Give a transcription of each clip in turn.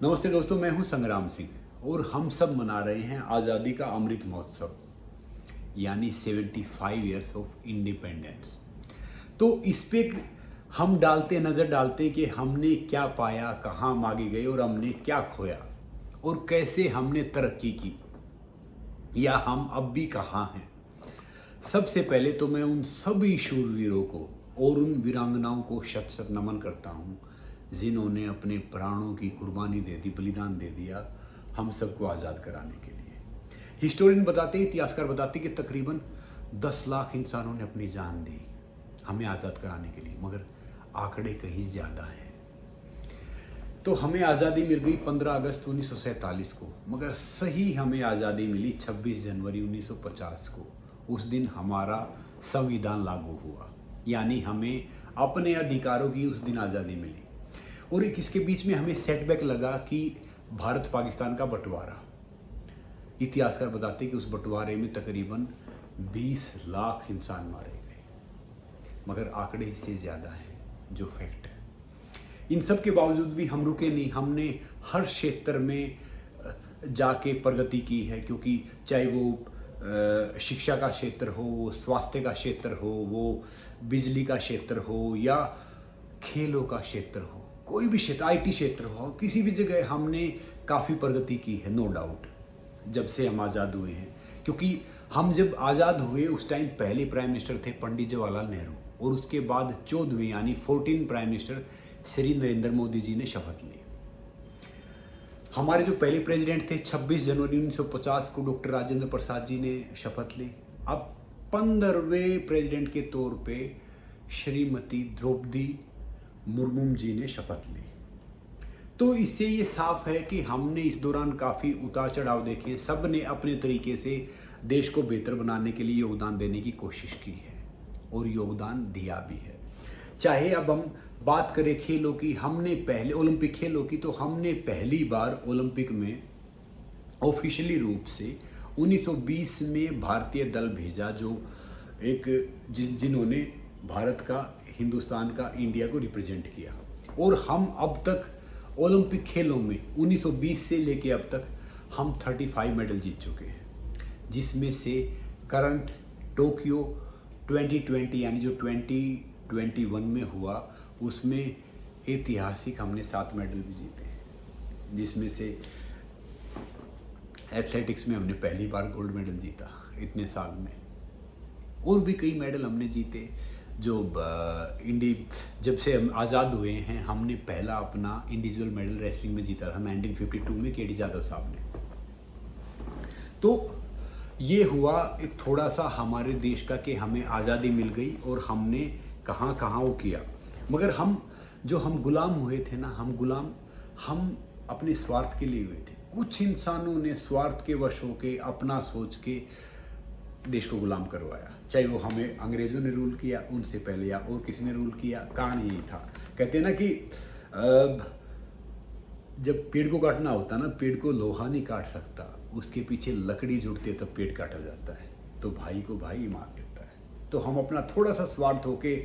नमस्ते दोस्तों, मैं हूं संग्राम सिंह और हम सब मना रहे हैं आज़ादी का अमृत महोत्सव यानी 75 इयर्स ऑफ इंडिपेंडेंस। तो इस पे हम नज़र डालते कि हमने क्या पाया, कहाँ हम आगे गए और हमने क्या खोया और कैसे हमने तरक्की की या हम अब भी कहाँ हैं। सबसे पहले तो मैं उन सभी शूरवीरों को और उन वीरांगनाओं को शत शत नमन करता हूँ जिन्होंने अपने प्राणों की कुर्बानी दे दी, बलिदान दे दिया हम सबको आज़ाद कराने के लिए। हिस्टोरियन बताते, इतिहासकार बताते कि तकरीबन 10 लाख इंसानों ने अपनी जान दी हमें आज़ाद कराने के लिए, मगर आंकड़े कहीं ज़्यादा हैं। तो हमें आज़ादी मिल गई 15 अगस्त 1947 को, मगर सही हमें आज़ादी मिली 26 जनवरी 1950 को। उस दिन हमारा संविधान लागू हुआ, यानी हमें अपने अधिकारों की उस दिन आज़ादी मिली। और एक इसके बीच में हमें सेटबैक लगा कि भारत पाकिस्तान का बंटवारा। इतिहासकार बताते कि उस बंटवारे में तकरीबन 20 लाख इंसान मारे गए, मगर आंकड़े इससे ज़्यादा हैं जो फैक्ट है। इन सब के बावजूद भी हम रुके नहीं, हमने हर क्षेत्र में जाके प्रगति की है, क्योंकि चाहे वो शिक्षा का क्षेत्र हो, स्वास्थ्य का क्षेत्र हो, वो बिजली का क्षेत्र हो या खेलों का क्षेत्र हो, कोई भी क्षेत्र, आईटी क्षेत्र हो, किसी भी जगह हमने काफ़ी प्रगति की है, नो डाउट, जब से हम आज़ाद हुए हैं। क्योंकि हम जब आज़ाद हुए उस टाइम पहले प्राइम मिनिस्टर थे पंडित जवाहरलाल नेहरू, और उसके बाद 14वें यानी 14 प्राइम मिनिस्टर श्री नरेंद्र मोदी जी ने शपथ ली। हमारे जो पहले प्रेसिडेंट थे 26 जनवरी 1950 को डॉक्टर राजेंद्र प्रसाद जी ने शपथ ली। अब 15वें प्रेसिडेंट के तौर पे श्रीमती द्रौपदी मुर्मू जी ने शपथ ली। तो इससे ये साफ है कि हमने इस दौरान काफ़ी उतार चढ़ाव देखे, सब ने अपने तरीके से देश को बेहतर बनाने के लिए योगदान देने की कोशिश की है और योगदान दिया भी है। चाहे अब हम बात करें खेलों की, हमने पहले ओलंपिक खेलों की, तो हमने पहली बार ओलंपिक में ऑफिशियली रूप से 1920 में भारतीय दल भेजा, जो जिन्होंने भारत का, हिंदुस्तान का, इंडिया को रिप्रेजेंट किया। और हम अब तक ओलंपिक खेलों में 1920 से लेके अब तक हम 35 मेडल जीत चुके हैं, जिसमें से करंट टोक्यो 2020 यानी जो 2021 में हुआ उसमें ऐतिहासिक हमने 7 मेडल भी जीते हैं, जिसमें से एथलेटिक्स में हमने पहली बार गोल्ड मेडल जीता इतने साल में, और भी कई मेडल हमने जीते। जो जब से हम आज़ाद हुए हैं हमने पहला अपना इंडिविजुअल मेडल रेसलिंग में जीता था 1952 में केडी जाधव साहब ने। तो ये हुआ एक थोड़ा सा हमारे देश का कि हमें आज़ादी मिल गई और हमने कहाँ कहाँ वो किया। मगर हम गुलाम हुए थे ना, हम अपने स्वार्थ के लिए हुए थे। कुछ इंसानों ने स्वार्थ के वश होके अपना सोच के देश को गुलाम करवाया, चाहे वो हमें अंग्रेज़ों ने रूल किया उनसे पहले या और किसी ने रूल किया। कारण यही था, कहते हैं ना कि जब पेड़ को काटना होता ना, पेड़ को लोहा नहीं काट सकता, उसके पीछे लकड़ी जुड़ती है तब पेड़ काटा जाता है। तो भाई को भाई मार देता है। तो हम अपना थोड़ा सा स्वार्थ होके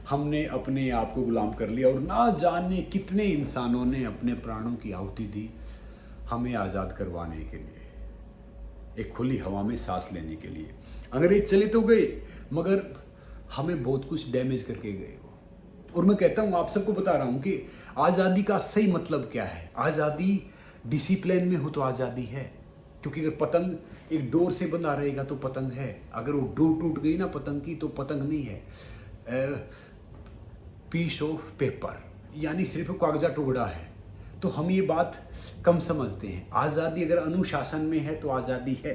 हमने अपने आप को गुलाम कर लिया, और ना जाने कितने इंसानों ने अपने प्राणों की आहुति दी हमें आज़ाद करवाने के लिए, एक खुली हवा में सांस लेने के लिए। अंग्रेज चले तो गए, मगर हमें बहुत कुछ डैमेज करके गए वो। और मैं कहता हूँ, आप सबको बता रहा हूँ कि आज़ादी का सही मतलब क्या है। आज़ादी डिसिप्लिन में हो तो आज़ादी है, क्योंकि अगर पतंग एक डोर से बंधा रहेगा तो पतंग है, अगर वो डोर टूट गई ना पतंग की तो पतंग नहीं है। पीस ऑफ पेपर यानी सिर्फ कागजा टुकड़ा है। तो हम ये बात कम समझते हैं। आज़ादी अगर अनुशासन में है तो आज़ादी है,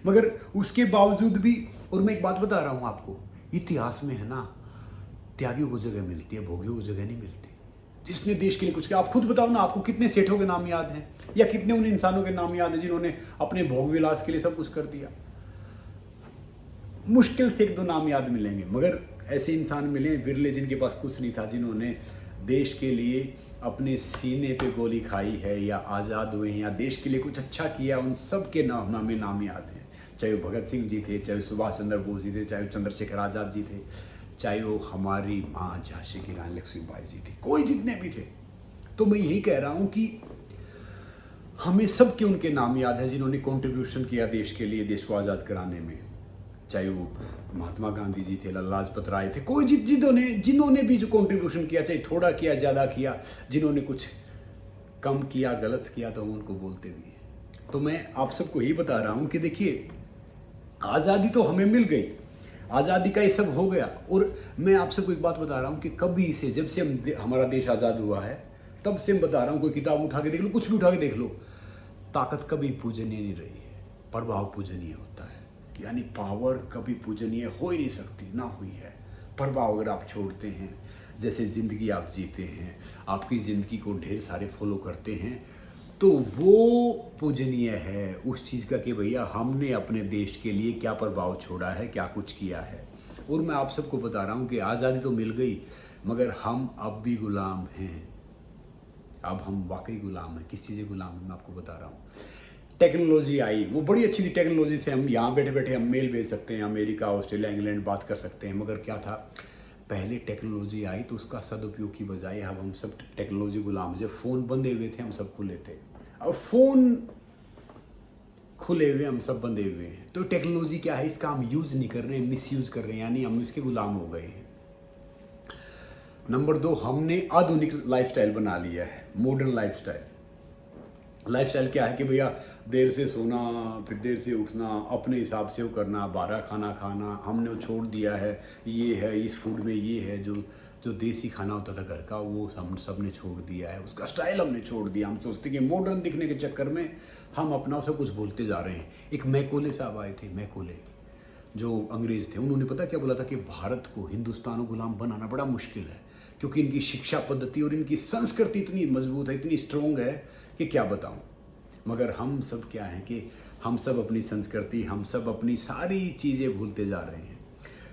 मगर उसके बावजूद भी, और मैं एक बात बता रहा हूँ आपको, इतिहास में है ना, त्यागियों को जगह मिलती है, भोगियों को जगह नहीं मिलती। जिसने देश के लिए कुछ किया, आप खुद बताओ ना, आपको कितने सेठों के नाम याद हैं या कितने उन इंसानों के नाम याद हैं जिन्होंने अपने भोग विलास के लिए सब कुछ कर दिया। मुश्किल से 1-2 नाम याद मिलेंगे, मगर ऐसे इंसान मिले विरले जिनके पास कुछ नहीं था, जिन्होंने देश के लिए अपने सीने पे गोली खाई है या आज़ाद हुए हैं या देश के लिए कुछ अच्छा किया। उन सब के नाम याद हैं, चाहे वो भगत सिंह जी थे, चाहे वो सुभाष चंद्र बोस जी थे, चाहे वो चंद्रशेखर आज़ाद जी थे, चाहे वो हमारी माँ झांसी की रानी लक्ष्मीबाई जी थी, कोई जितने भी थे। तो मैं यही कह रहा हूँ कि हमें सबके उनके नाम याद है जिन्होंने कंट्रीब्यूशन किया देश के लिए, देश को आज़ाद कराने में। चाहे वो महात्मा गांधी जी थे, लाला लाजपत राय थे, कोई जिन्होंने भी जो कंट्रीब्यूशन किया, चाहे थोड़ा किया ज़्यादा किया, जिन्होंने कुछ कम किया, गलत किया, तो हम उनको बोलते भी हैं। तो मैं आप सबको यही बता रहा हूँ कि देखिए, आज़ादी तो हमें मिल गई, आज़ादी का ये सब हो गया। और मैं आप सबको एक बात बता रहा हूँ कि कभी से, जब से हमारा देश आज़ाद हुआ है, तब से मैं बता रहा हूँ, कोई किताब उठा के देख लो, कुछ भी उठा के देख लो, ताकत कभी पूजनीय नहीं रही है, प्रभाव पूजनीय होता है। यानी पावर कभी पूजनीय हो ही नहीं सकती, ना हुई है। प्रभाव अगर आप छोड़ते हैं, जैसे ज़िंदगी आप जीते हैं, आपकी ज़िंदगी को ढेर सारे फॉलो करते हैं, तो वो पूजनीय है उस चीज़ का कि भैया हमने अपने देश के लिए क्या प्रभाव छोड़ा है, क्या कुछ किया है। और मैं आप सबको बता रहा हूँ कि आज़ादी तो मिल गई, मगर हम अब भी गुलाम हैं। अब हम वाकई गुलाम हैं। किस चीज़ के गुलाम हैं, मैं आपको बता रहा हूँ। टेक्नोलॉजी आई, वो बड़ी अच्छी थी। टेक्नोलॉजी से हम यहाँ बैठे बैठे हम मेल भेज सकते हैं, अमेरिका, ऑस्ट्रेलिया, इंग्लैंड बात कर सकते हैं। मगर क्या था, पहले टेक्नोलॉजी आई तो उसका सदुपयोग की बजाय अब हम सब टेक्नोलॉजी गुलाम। जब फ़ोन बंधे हुए थे हम सब खुले थे, अब फ़ोन खुले हुए हम सब बंधे हुए हैं। तो टेक्नोलॉजी क्या है, इसका हम यूज़ नहीं कर रहे हैं, मिस यूज़ कर रहे हैं, यानी हम इसके गुलाम हो गए हैं। नंबर 2, हमने आधुनिक लाइफस्टाइल बना लिया है, मॉडर्न लाइफस्टाइल। लाइफस्टाइल क्या है कि भैया देर से सोना, फिर देर से उठना, अपने हिसाब से वो करना, बाहर खाना खाना हमने वो छोड़ दिया है। ये है, इस फूड में ये है, जो देसी खाना होता था घर का, वो सब ने छोड़ दिया है। उसका स्टाइल हमने छोड़ दिया। हम सोचते कि मॉडर्न दिखने के चक्कर में हम अपना सब कुछ भूलते जा रहे हैं। एक मैकोले साहब आए थे, मैकोले जो अंग्रेज थे, उन्होंने पता क्या बोला था कि भारत को, हिंदुस्तान को गुलाम बनाना बड़ा मुश्किल है, क्योंकि इनकी शिक्षा पद्धति और इनकी संस्कृति इतनी मजबूत है, इतनी स्ट्रोंग है कि क्या बताऊं। मगर हम सब क्या है कि हम सब अपनी संस्कृति, हम सब अपनी सारी चीज़ें भूलते जा रहे हैं।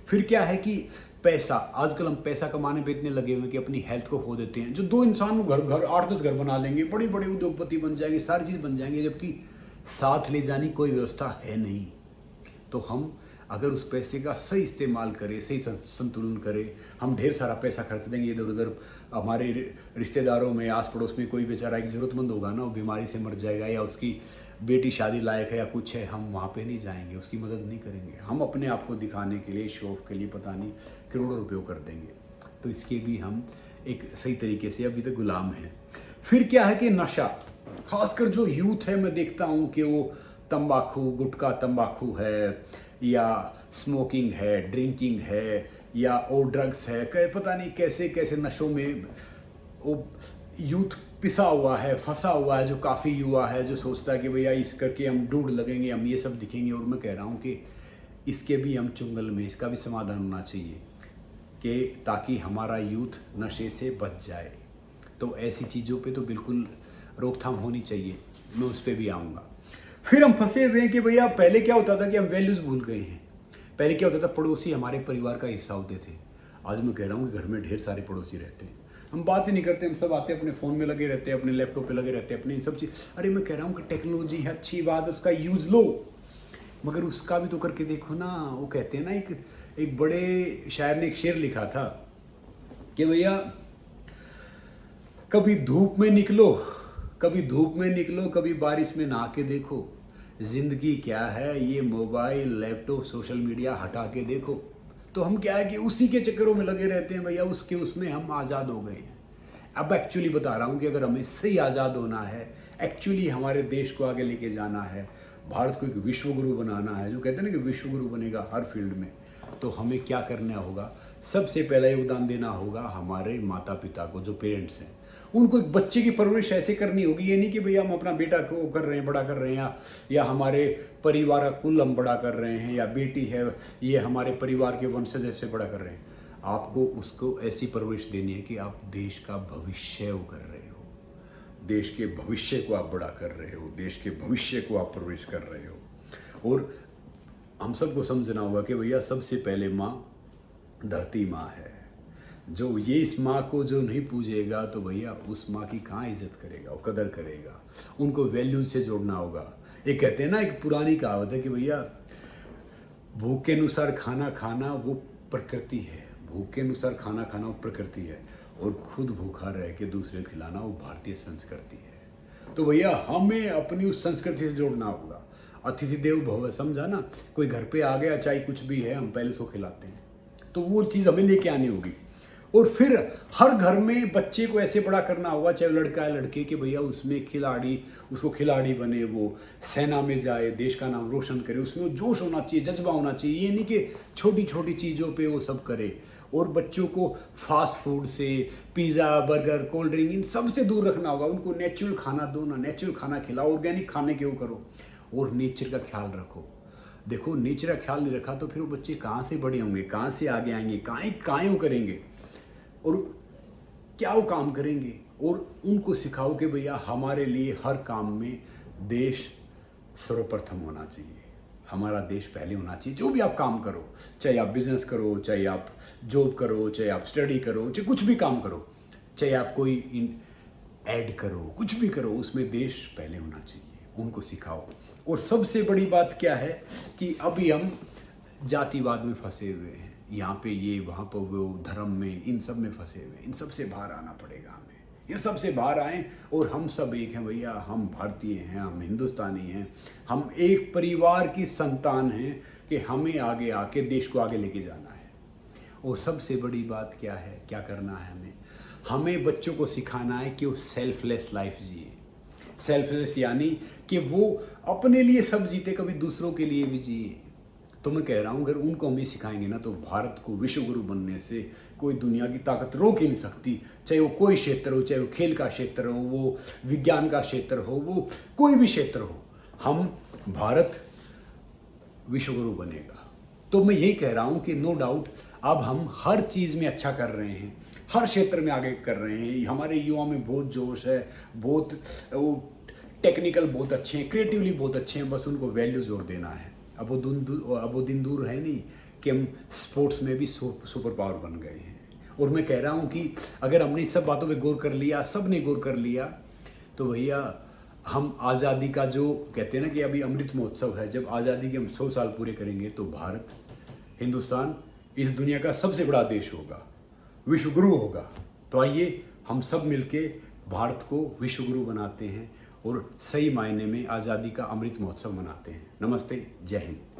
फिर क्या है कि पैसा, आजकल हम पैसा कमाने पे इतने लगे हुए हैं कि अपनी हेल्थ को खो देते हैं। जो 2 इंसान घर 8-10 घर बना लेंगे, बड़े बड़े उद्योगपति बन जाएंगे, सारी चीज़ बन जाएंगे, जबकि साथ ले जाने की कोई व्यवस्था है नहीं। तो हम अगर उस पैसे का सही इस्तेमाल करें, सही संतुलन करें, हम ढेर सारा पैसा खर्च देंगे इधर उधर। हमारे रिश्तेदारों में, आस पड़ोस में कोई बेचारा एक ज़रूरतमंद होगा ना, वो बीमारी से मर जाएगा, या उसकी बेटी शादी लायक है या कुछ है, हम वहाँ पे नहीं जाएंगे, उसकी मदद नहीं करेंगे। हम अपने आप को दिखाने के लिए, शो ऑफ के लिए पता नहीं करोड़ों रुपये कर देंगे। तो इसके भी हम एक सही तरीके से अभी तक गुलाम हैं। फिर क्या है कि नशा, खासकर जो यूथ है, मैं देखता हूँ कि वो तंबाकू, गुटखा तंबाकू है, या स्मोकिंग है, ड्रिंकिंग है, या और ड्रग्स है, पता नहीं कैसे कैसे नशों में वो यूथ पिसा हुआ है, फंसा हुआ है। जो काफ़ी युवा है जो सोचता है कि भैया इस करके हम ढूंढ लगेंगे, हम ये सब दिखेंगे। और मैं कह रहा हूँ कि इसके भी हम चुंगल में, इसका भी समाधान होना चाहिए कि ताकि हमारा यूथ नशे से बच जाए। तो ऐसी चीज़ों पे तो बिल्कुल रोकथाम होनी चाहिए, मैं उस पर भी आऊँगा। फिर हम फंसे हुए हैं कि भैया पहले क्या होता था कि हम वैल्यूज़ भूल गए हैं। पहले क्या होता था, पड़ोसी हमारे परिवार का हिस्सा होते थे। आज मैं कह रहा हूँ कि घर में ढेर सारे पड़ोसी रहते हैं, हम बात ही नहीं करते, हम सब आते अपने फ़ोन में लगे रहते हैं, अपने लैपटॉप पे लगे रहते हैं, अपने इन सब चीज़। अरे मैं कह रहा हूँ कि टेक्नोलॉजी है, अच्छी बात, उसका यूज़ लो, मगर उसका भी तो करके देखो ना। वो कहते हैं ना, एक बड़े शायर ने एक शेर लिखा था कि भैया कभी धूप में निकलो, कभी बारिश में नहा के देखो, ज़िंदगी क्या है, ये मोबाइल, लैपटॉप, सोशल मीडिया हटा के देखो। तो हम क्या है कि उसी के चक्करों में लगे रहते हैं भैया, उसमें हम आज़ाद हो गए हैं। अब एक्चुअली बता रहा हूँ कि अगर हमें सही आज़ाद होना है, एक्चुअली हमारे देश को आगे लेके जाना है, भारत को एक विश्व गुरु बनाना है, जो कहते हैं ना कि विश्व गुरु बनेगा हर फील्ड में, तो हमें क्या करना होगा, सबसे पहला योगदान देना होगा हमारे माता पिता को, जो पेरेंट्स हैं। उनको एक बच्चे की परवरिश ऐसे करनी होगी, ये नहीं कि भैया हम अपना बेटा को कर रहे हैं, बड़ा कर रहे हैं, या हमारे परिवार का कुल हम बड़ा कर रहे हैं, या बेटी है ये हमारे परिवार के वंशज ऐसे बड़ा कर रहे हैं। आपको उसको ऐसी परवरिश देनी है कि आप देश का भविष्य वो कर रहे हो, देश के भविष्य को आप बड़ा कर रहे हो, देश के भविष्य को आप परवरिश कर रहे हो। और हम सबको समझना होगा कि भैया सबसे पहले माँ धरती माँ है। जो ये इस माँ को जो नहीं पूजेगा तो भैया उस माँ की कहाँ इज्जत करेगा, वो कदर करेगा। उनको वैल्यूज से जोड़ना होगा। ये कहते हैं ना, एक पुरानी कहावत है कि भैया भूख के अनुसार खाना खाना वो प्रकृति है, भूख के अनुसार खाना खाना वो प्रकृति है, और खुद भूखा रह के दूसरे खिलाना वो भारतीय संस्कृति है। तो भैया हमें अपनी उस संस्कृति से जोड़ना होगा। अतिथि देवो भव, समझा ना? कोई घर पे आ गया, चाहे कुछ भी है, हम पहले उसको खिलाते हैं, तो वो चीज़ हमें लेके आनी होगी। और फिर हर घर में बच्चे को ऐसे बड़ा करना होगा, चाहे लड़का है लड़के, कि भैया उसमें खिलाड़ी, उसको खिलाड़ी बने, वो सेना में जाए, देश का नाम रोशन करे, उसमें जोश होना चाहिए, जज्बा होना चाहिए। ये नहीं कि छोटी छोटी चीज़ों पे वो सब करे। और बच्चों को फास्ट फूड से, पिज़्ज़ा, बर्गर, कोल्ड ड्रिंक, इन सब से दूर रखना होगा। उनको नेचुरल खाना दो ना, नेचुरल खाना खिलाओ, ऑर्गेनिक खाने के वो करो, और नेचर का ख्याल रखो। देखो, नेचर का ख्याल नहीं रखा तो फिर वो बच्चे कहाँ से बड़े होंगे, कहाँ से आगे आएंगे, कहाँ वो करेंगे, और क्या वो काम करेंगे। और उनको सिखाओ कि भैया हमारे लिए हर काम में देश सर्वप्रथम होना चाहिए, हमारा देश पहले होना चाहिए। जो भी आप काम करो, चाहे आप बिजनेस करो, चाहे आप जॉब करो, चाहे आप स्टडी करो, चाहे कुछ भी काम करो, चाहे आप कोई ऐड करो, कुछ भी करो, उसमें देश पहले होना चाहिए। उनको सिखाओ। और सबसे बड़ी बात क्या है कि अभी हम जातिवाद में फंसे हुए हैं, यहाँ पे ये, वहाँ पर वो, धर्म में, इन सब में फंसे हुए हैं। इन सब से बाहर आना पड़ेगा हमें, इन सब से बाहर आएँ और हम सब एक हैं भैया। हम भारतीय हैं, हम हिंदुस्तानी हैं, हम एक परिवार की संतान हैं कि हमें आगे आके देश को आगे लेके जाना है। और सबसे बड़ी बात क्या है, क्या करना है हमें बच्चों को सिखाना है कि वो सेल्फलेस लाइफ जिए। सेल्फलेस यानी कि वो अपने लिए सब जीते, कभी दूसरों के लिए भी जिए। तो मैं कह रहा हूँ, अगर उनको हम ये सिखाएंगे ना, तो भारत को विश्व गुरु बनने से कोई दुनिया की ताकत रोक ही नहीं सकती। चाहे वो कोई क्षेत्र हो, चाहे वो खेल का क्षेत्र हो, वो विज्ञान का क्षेत्र हो, वो कोई भी क्षेत्र हो, हम भारत विश्व गुरु बनेगा। तो मैं यही कह रहा हूँ कि नो डाउट अब हम हर चीज़ में अच्छा कर रहे हैं, हर क्षेत्र में आगे कर रहे हैं। हमारे युवाओं में बहुत जोश है, बहुत वो टेक्निकल बहुत अच्छे हैं, क्रिएटिवली बहुत अच्छे हैं, बस उनको वैल्यू जोर देना है। अब वो दिन दूर है नहीं कि हम स्पोर्ट्स में भी सुपर पावर बन गए हैं। और मैं कह रहा हूँ कि अगर हमने इस सब बातों पे गौर कर लिया, सब ने गौर कर लिया, तो भैया हम आज़ादी का, जो कहते हैं ना कि अभी अमृत महोत्सव है, जब आज़ादी के हम 100 साल पूरे करेंगे तो भारत, हिंदुस्तान इस दुनिया का सबसे बड़ा देश होगा, विश्व गुरु होगा। तो आइए हम सब मिलके भारत को विश्व गुरु बनाते हैं और सही मायने में आज़ादी का अमृत महोत्सव मनाते हैं। नमस्ते, जय हिंद।